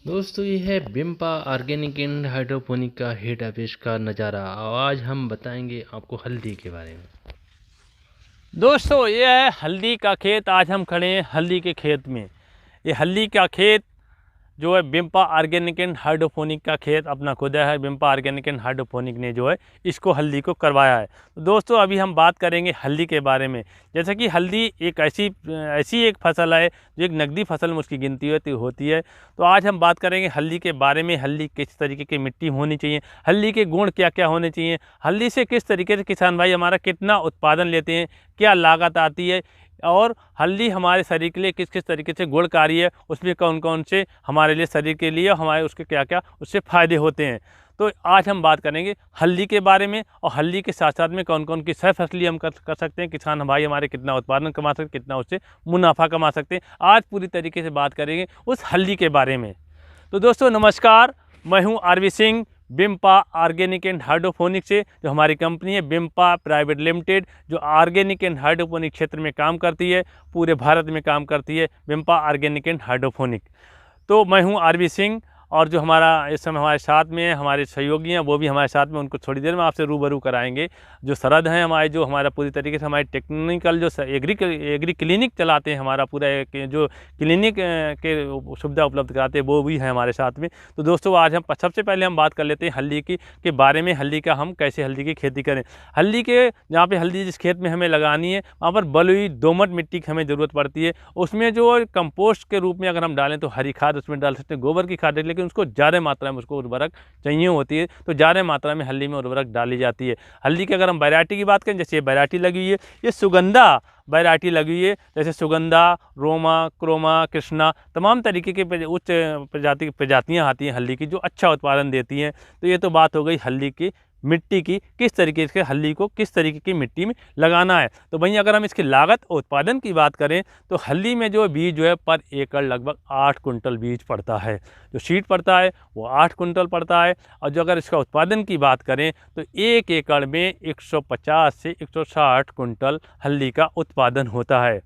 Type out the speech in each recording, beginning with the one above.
दोस्तों ये है बिम्पा ऑर्गेनिक एंड हाइड्रोपोनिक का हेड ऑफिस का नज़ारा। आज हम बताएंगे आपको हल्दी के बारे में। दोस्तों ये है हल्दी का खेत। आज हम खड़े हैं हल्दी के खेत में। ये हल्दी का खेत जो है बिम्पा ऑर्गेनिक एंड हाइड्रोपोनिक का खेत अपना खुद है। बिम्पा ऑर्गेनिक एंड हाइड्रोपोनिक ने जो है इसको हल्दी को करवाया है। तो दोस्तों अभी हम बात करेंगे हल्दी के बारे में। जैसे कि हल्दी एक ऐसी एक फसल है जो एक नकदी फसल में उसकी गिनती होती है। तो आज हम बात करेंगे हल्दी के बारे में। हल्दी किस तरीके की मिट्टी होनी चाहिए, हल्दी के गुण क्या क्या होने चाहिए, हल्दी से किस तरीके से किसान भाई हमारा कितना उत्पादन लेते हैं, क्या लागत आती है, और हल्दी हमारे शरीर के लिए किस किस तरीके से गुणकारी है, उसमें कौन कौन से हमारे लिए शरीर के लिए हमारे उसके क्या क्या उससे फ़ायदे होते हैं। तो आज हम बात करेंगे हल्दी के बारे में, और हल्दी के साथ साथ में कौन कौन की सह फसली हम कर सकते हैं, किसान भाई हमारे कितना उत्पादन कमा सकते हैं, कितना उससे मुनाफा कमा सकते हैं। आज पूरी तरीके से बात करेंगे उस हल्दी के बारे में। तो दोस्तों नमस्कार, मैं हूँ R V Singh, Bimpa organic and hydroponic से। जो हमारी कंपनी है बिम्पा प्राइवेट लिमिटेड, जो ऑर्गेनिक एंड हाइड्रोपोनिक क्षेत्र में काम करती है, पूरे भारत में काम करती है बिम्पा ऑर्गेनिक एंड हाइड्रोपोनिक। तो मैं हूं आरवी सिंह, और जो हमारा इस समय हमारे साथ में है, हमारे सहयोगी हैं, वो भी हमारे साथ में, उनको थोड़ी देर में आपसे रूबरू कराएंगे। जो सरद हैं हमारे, जो हमारा पूरी तरीके से हमारे टेक्निकल जो एग्री क्लिनिक चलाते हैं, हमारा पूरा एक जो क्लिनिक के सुविधा उपलब्ध कराते हैं, वो भी है हमारे साथ में। तो दोस्तों आज हम सबसे पहले हम बात कर लेते हैं हल्दी की के बारे में। हल्दी का हम कैसे हल्दी की खेती करें। हल्दी के जहाँ पे हल्दी जिस खेत में हमें लगानी है, वहाँ पर बलुई दोमट मिट्टी की हमें ज़रूरत पड़ती है। उसमें जो कंपोस्ट के रूप में अगर हम डालें तो हरी खाद उसमें डाल सकते हैं, गोबर की खाद, लेकिन उसको ज़्यादा मात्रा में उसको उर्वरक चाहिए होती है, तो ज़्यादा मात्रा में हल्दी में उर्वरक डाली जाती है। हल्दी की अगर हम वैरायटी की बात करें, जैसे ये वैरायटी लगी हुई है, ये सुगंधा वैरायटी लगी हुई है। जैसे सुगंधा, रोमा, क्रोमा, कृष्णा, तमाम तरीके के उच्च प्रजातियाँ आती हैं हल्दी की, जो अच्छा उत्पादन देती हैं। तो ये तो बात हो गई हल्दी की मिट्टी की, किस तरीके से हल्दी को किस तरीके की मिट्टी में लगाना है। तो वहीं अगर हम इसकी लागत और उत्पादन की बात करें, तो हल्दी में जो बीज जो है पर एकड़ लगभग 8 कुंटल बीज पड़ता है। जो सीड पड़ता है वो 8 कुंटल पड़ता है। और जो अगर इसका उत्पादन की बात करें तो 1 एकड़ में 150 से 160 कुंटल हल्दी का उत्पादन होता है।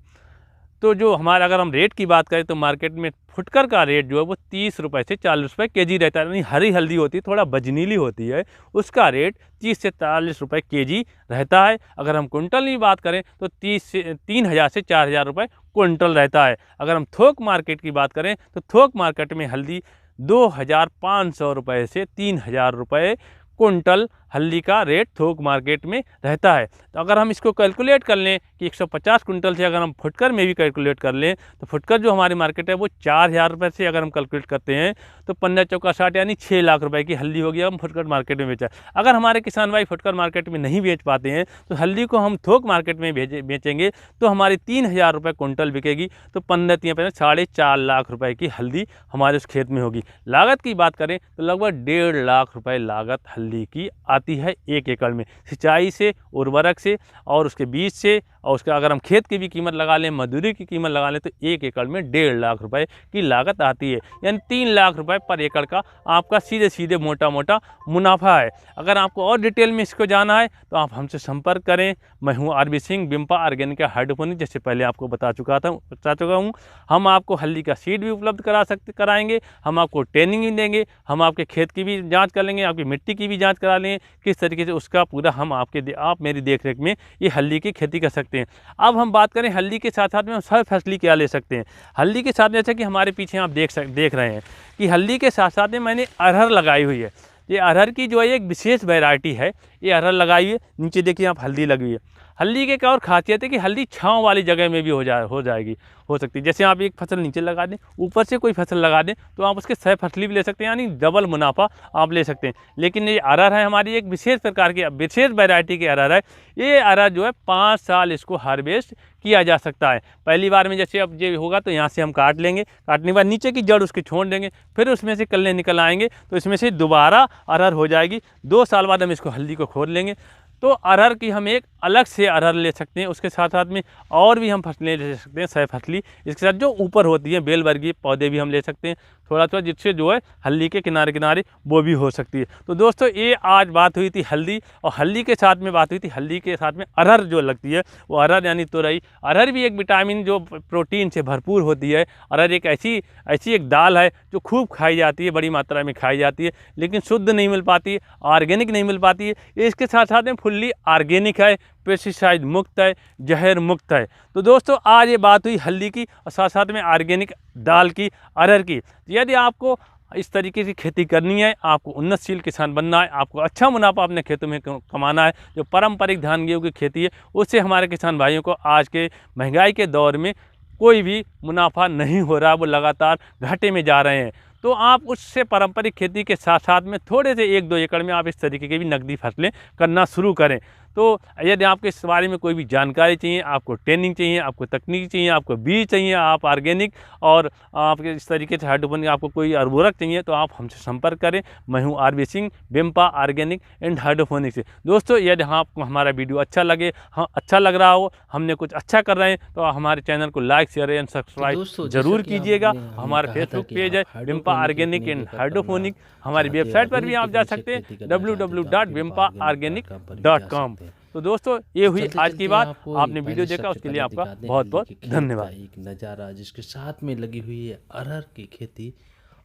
तो जो हमारा अगर हम रेट की बात करें तो मार्केट में फुटकर का रेट जो है वो 30 रुपये से 40 रुपये केजी रहता है। यानी हरी हल्दी होती है, थोड़ा बजनीली होती है, उसका रेट 30 से 40 रुपये केजी रहता है। अगर हम कुंटल की बात करें तो 3,000 से 4,000 रुपये कुंटल रहता है। अगर हम थोक मार्केट की बात करें तो थोक मार्केट में हल्दी 2,500 रुपये से 3,000 रुपये कुंटल हल्दी का रेट थोक मार्केट में रहता है। तो अगर हम इसको कैलकुलेट कर लें कि 150 कुंटल से अगर हम फुटकर में भी कैलकुलेट कर लें, तो फुटकर जो हमारी मार्केट है वो 4,000 रुपये से अगर हम कैलकुलेट करते हैं तो 15 चौका 60 यानी 6 लाख रुपए की हल्दी होगी। हम फुटकर मार्केट में बेचा। अगर हमारे किसान भाई फुटकर मार्केट में नहीं बेच पाते हैं तो हल्दी को हम थोक मार्केट में बेचेंगे तो हमारी 3,000 रुपये कुंटल बिकेगी। तो 15 4.5 लाख रुपए की हल्दी हमारे उस खेत में होगी। लागत की बात करें तो लगभग 1.5 लाख रुपए लागत हल्दी की आती है 1 एकड़ में, सिंचाई से, उर्वरक से और उसके बीज से। और उसका अगर हम खेत की भी कीमत लगा लें, मजदूरी की कीमत लगा लें, तो 1 एकड़ में 1.5 लाख रुपए की लागत आती है। यानी 3 लाख रुपए पर एकड़ का आपका सीधे सीधे मोटा मोटा मुनाफा है। अगर आपको और डिटेल में इसको जाना है तो आप हमसे संपर्क करें। मैं हूँ R V Singh, Bimpa organic hydroponic, जैसे पहले आपको बता चुका हूँ। हम आपको हल्दी का सीड भी उपलब्ध कराएंगे, हम आपको ट्रेनिंग भी देंगे, हम आपके खेत की भी जाँच कर लेंगे, आपकी मिट्टी की भी जाँच करा लेंगे, किस तरीके से उसका पूरा हम आप मेरी देखरेख में ये हल्दी की खेती कर सकते हैं। अब हम बात करें हल्दी के साथ साथ में हम सह फसली क्या ले सकते हैं। हल्दी के साथ जैसे कि हमारे पीछे आप देख रहे हैं कि हल्दी के साथ साथ में मैंने अरहर लगाई हुई है। ये अरहर की जो है एक विशेष वैरायटी है। ये अरहर लगाई हुई है, नीचे देखिए आप हल्दी लगी हुई है। हल्दी की एक और खासियत है कि हल्दी छाँव वाली जगह में भी हो सकती है। जैसे आप एक फसल नीचे लगा दें, ऊपर से कोई फसल लगा दें, तो आप उसके सह फसली भी ले सकते हैं, यानी डबल मुनाफा आप ले सकते हैं। लेकिन ये अरहर है हमारी एक विशेष प्रकार की विशेष वैरायटी की अरहर है। ये अरहर जो है 5 साल इसको हार्वेस्ट किया जा सकता है। पहली बार में जैसे अब ये होगा तो यहाँ से हम काट लेंगे, काटने के बाद नीचे की जड़ उसकी छोड़ देंगे, फिर उसमें से कल्ले निकल आएंगे, तो इसमें से दोबारा अरहर हो जाएगी। 2 साल बाद हम इसको हल्दी को खोद लेंगे। तो अरहर की हम एक अलग से अरहर ले सकते हैं। उसके साथ साथ में और भी हम फसलें ले सकते हैं, 6 फसली, इसके साथ जो ऊपर होती हैं बेल वर्गीय पौधे भी हम ले सकते हैं थोड़ा थोड़ा, जिससे जो है हल्दी के किनारे किनारे वो भी हो सकती है। तो दोस्तों ये आज बात हुई थी हल्दी, और हल्दी के साथ में बात हुई थी हल्दी के साथ में अरहर जो लगती है, वो अरहर यानी तुरई। अरहर भी एक विटामिन जो प्रोटीन से भरपूर होती है। अरहर एक ऐसी एक दाल है जो खूब खाई जाती है, बड़ी मात्रा में खाई जाती है, लेकिन शुद्ध नहीं मिल पाती है, ऑर्गेनिक नहीं मिल पाती है। इसके साथ साथ में फुल्ली ऑर्गेनिक है, पेस्टिसाइड मुक्त है, जहर मुक्त है। तो दोस्तों आज ये बात हुई हल्दी की और साथ साथ में ऑर्गेनिक दाल की, अरहर की। यदि आपको इस तरीके की खेती करनी है, आपको उन्नतशील किसान बनना है, आपको अच्छा मुनाफा अपने खेतों में कमाना है, जो पारंपरिक धान गेहूं की खेती है उससे हमारे किसान भाइयों को आज के महंगाई के दौर में कोई भी मुनाफा नहीं हो रहा, वो लगातार घाटे में जा रहे हैं। तो आप उससे पारंपरिक खेती के साथ साथ में थोड़े से 1-2 एकड़ में आप इस तरीके की भी नकदी फसलें करना शुरू करें। तो यदि आपको इस बारे में कोई भी जानकारी चाहिए, आपको ट्रेनिंग चाहिए, आपको तकनीक चाहिए, आपको बीज चाहिए, आप ऑर्गेनिक और आपके इस तरीके से हाइड्रोपोनिक आपको कोई उर्वरक चाहिए, तो आप हमसे संपर्क करें। मैं हूँ R B Singh, Bimpa organic and hydroponic से। दोस्तों यदि आपको हमारा वीडियो अच्छा लगे, हाँ अच्छा लग रहा हो, हमने कुछ अच्छा कर रहे हैं, तो हमारे चैनल को लाइक शेयर एंड सब्सक्राइब जरूर कीजिएगा। हमारा फेसबुक पेज है बिम्पा ऑर्गेनिक एंड हाइड्रोपोनिक। हमारी वेबसाइट पर भी आप जा सकते हैं www.bimpaorganic.com। तो दोस्तों ये हुई आज की बात, आपने वीडियो देखा उसके लिए आपका बहुत बहुत धन्यवाद। एक नज़ारा जिसके साथ में लगी हुई है अरहर की खेती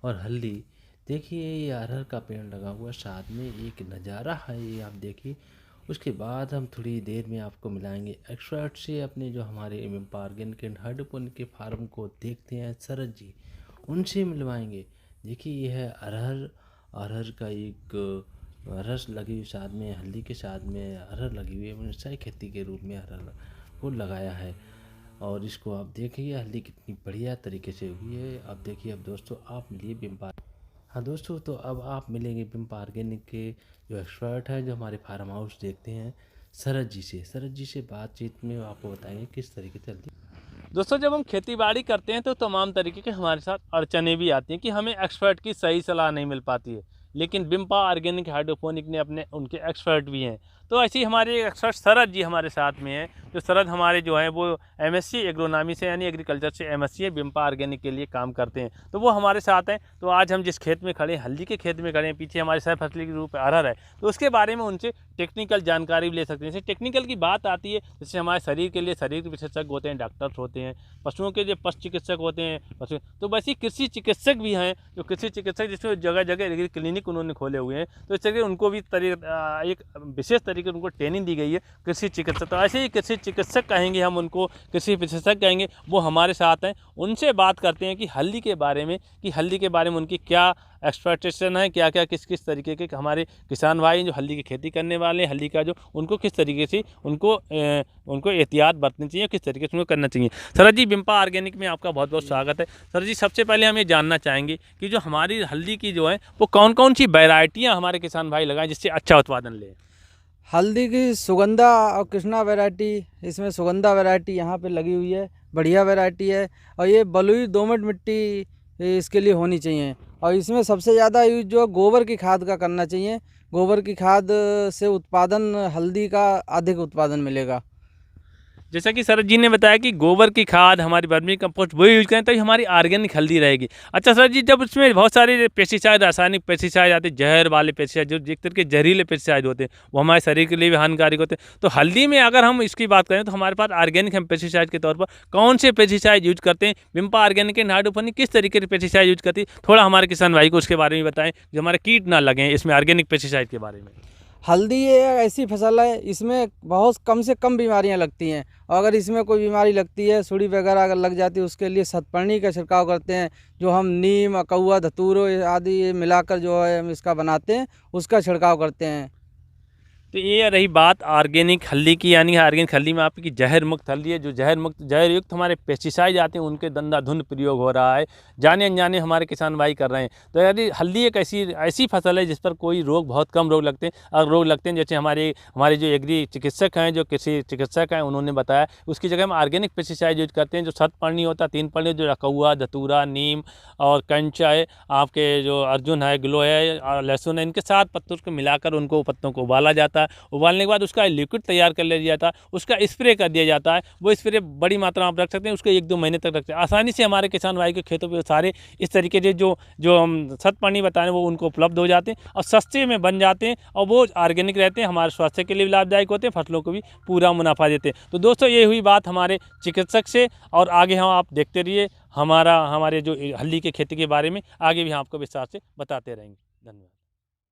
और हल्दी। देखिए ये अरहर का पेड़ लगा हुआ, साथ में एक नज़ारा है ये आप देखिए। उसके बाद हम थोड़ी देर में आपको मिलाएंगे एक्सपर्ट से, अपने जो हमारे बिम्पा ऑर्गेनिक एंड हाइड्रोपोनिक के फार्म को देखते हैं शरद जी, उनसे मिलवाएंगे। देखिए ये है अरहर का एक रस लगी हुई, साथ में हल्दी के साथ में अरहर लगी हुई है। मैंने सही खेती के रूप में अरहर को लगाया है और इसको आप देखिए हल्दी कितनी बढ़िया तरीके से हुई है। अब देखिए अब दोस्तों आप मिलिए बिम्पा। हाँ दोस्तों, तो अब आप मिलेंगे बिम्पा ऑर्गेनिक के जो एक्सपर्ट है, जो हमारे फार्म हाउस देखते हैं, शरद जी से। शरद जी से बातचीत में आपको बताएंगे किस तरीके से हल्दी। दोस्तों जब हम खेती बाड़ी करते हैं तो तमाम तरीके के हमारे साथ अड़चने भी आती हैं कि हमें एक्सपर्ट की सही सलाह नहीं मिल पाती है, लेकिन बिम्पा ऑर्गेनिक हाइड्रोपोनिक ने अपने उनके एक्सपर्ट भी हैं। तो ऐसे ही हमारे एक्सपर्ट शरद जी हमारे साथ में हैं, जो शरद हमारे जो हैं वो एमएससी एग्रोनॉमी से यानी एग्रीकल्चर से एमएससी है, बिम्पा ऑर्गेनिक के लिए काम करते हैं। तो वो हमारे साथ हैं। तो आज हम जिस खेत में खड़े हैं, हल्दी के खेत में खड़े हैं, पीछे हमारे सह फसली के रूप में अरहर है, तो उसके बारे में उनसे टेक्निकल जानकारी भी ले सकते हैं। जैसे टेक्निकल की बात आती है, जैसे हमारे शरीर के लिए शरीर विशेषज्ञ होते हैं, डॉक्टर्स होते हैं, पशुओं के जो पशु चिकित्सक होते हैं पशु, तो वैसे कृषि चिकित्सक भी हैं, जो कृषि चिकित्सक जिसमें जगह जगह क्लिनिक उन्होंने खोले हुए हैं। तो इस तरीके उनको भी एक विशेष तरीके उनको ट्रेनिंग दी गई है कृषि चिकित्सक। तो ऐसे ही कृषि चिकित्सक कहेंगे हम उनको, कृषि विशेषज्ञ कहेंगे, वो हमारे साथ हैं। उनसे बात करते हैं कि हल्दी के बारे में, उनकी क्या एक्सपेक्टेशन है, क्या क्या किस किस तरीके के हमारे किसान भाई जो हल्दी की खेती करने वाले हैं, हल्दी का जो उनको किस तरीके से उनको एहतियात बरतनी चाहिए, किस तरीके से उनको करना चाहिए। सर जी बिम्पा ऑर्गेनिक में आपका बहुत बहुत स्वागत है। सर जी सबसे पहले हम ये जानना चाहेंगे कि जो हमारी हल्दी की जो है वो कौन कौन सी वैरायटियाँ हमारे किसान भाई लगाएं जिससे अच्छा उत्पादन लें। हल्दी की सुगंधा और कृष्णा वैरायटी, इसमें सुगंधा वैरायटी यहाँ पे लगी हुई है, बढ़िया वैरायटी है। और ये बलुई दोमट मिट्टी इसके लिए होनी चाहिए। और इसमें सबसे ज़्यादा यूज जो गोबर की खाद का करना चाहिए। गोबर की खाद से उत्पादन, हल्दी का अधिक उत्पादन मिलेगा। जैसा कि सर जी ने बताया कि गोबर की खाद, हमारी वर्मी कंपोस्ट वो यूज करें तभी हमारी ऑर्गेनिक हल्दी रहेगी। अच्छा सर जी, जब उसमें बहुत सारे पेस्टिसाइड, रासायनिक पेस्टिसाइड आते हैं, जहर वाले पेस्टिसाइड, जो एक तरह के जहरीले पेस्टिसाइड होते हैं, वो हमारे शरीर के लिए भी हानिकारक होते हैं। तो हल्दी में अगर हम इसकी बात करें तो हमारे पास ऑर्गेनिक हम पेस्टिसाइड के तौर पर कौन से पेस्टिसाइड यूज करते हैं, बिम्पा ऑर्गेनिक एंड हाइड्रोपोनिक किस तरीके से पेस्टिसाइड यूज करती है, थोड़ा हमारे किसान भाई को उसके बारे में बताएं, जो हमारे कीट ना लगें इसमें ऑर्गेनिक पेस्टिसाइड के बारे में। हल्दी ये ऐसी फसल है, इसमें बहुत कम से कम बीमारियां लगती हैं। और अगर इसमें कोई बीमारी लगती है, सुड़ी वगैरह अगर लग जाती है, उसके लिए शतपर्णी का छिड़काव करते हैं, जो हम नीम, अकौआ, धतूरो आदि मिलाकर जो है हम इसका बनाते हैं, उसका छिड़काव करते हैं। तो ये रही बात ऑर्गेनिक हल्दी की, यानी ऑर्गेनिक हल्दी में आपकी जहर मुक्त हल्दी है। जो जहर युक्त हमारे पेस्टिसाइड आते हैं उनके धुंध प्रयोग हो रहा है, जाने अनजाने हमारे किसान भाई कर रहे हैं। तो यदि हल्दी एक ऐसी फसल है जिस पर कोई रोग, बहुत कम रोग लगते हैं। अगर रोग लगते हैं, जैसे हमारे जो एग्री चिकित्सक हैं, जो कृषि चिकित्सक हैं, उन्होंने बताया, उसकी जगह हम ऑर्गेनिक पेस्टिसाइड यूज करते हैं। जो शतपर्णी होता है, 3 पर्णी, जो अकौआ, धतूरा, नीम और कंचा है, आपके जो अर्जुन है, ग्लो है और लहसुन है, इनके साथ पत्तों को मिलाकर उनको पत्तों को उबाला जाता जाता है, उबालने के बाद उसका लिक्विड तैयार कर लिया जाता है, उसका स्प्रे कर दिया जाता है। वो स्प्रे बड़ी मात्रा में आप रख सकते हैं, उसको 1-2 महीने तक रखते हैं। आसानी से हमारे किसान भाई के खेतों पे सारे इस तरीके से जो हम सत पानी बताएं वो उनको उपलब्ध हो जाते हैं और सस्ते में बन जाते हैं और वो ऑर्गेनिक रहते हैं, हमारे स्वास्थ्य के लिए भी लाभदायक होते हैं, फसलों को भी पूरा मुनाफा देते हैं। तो दोस्तों ये हुई बात हमारे चिकित्सक से, और आगे हम आप देखते रहिए हमारे जो हल्दी के खेती के बारे में आगे भी हम आपको विस्तार से बताते रहेंगे। धन्यवाद।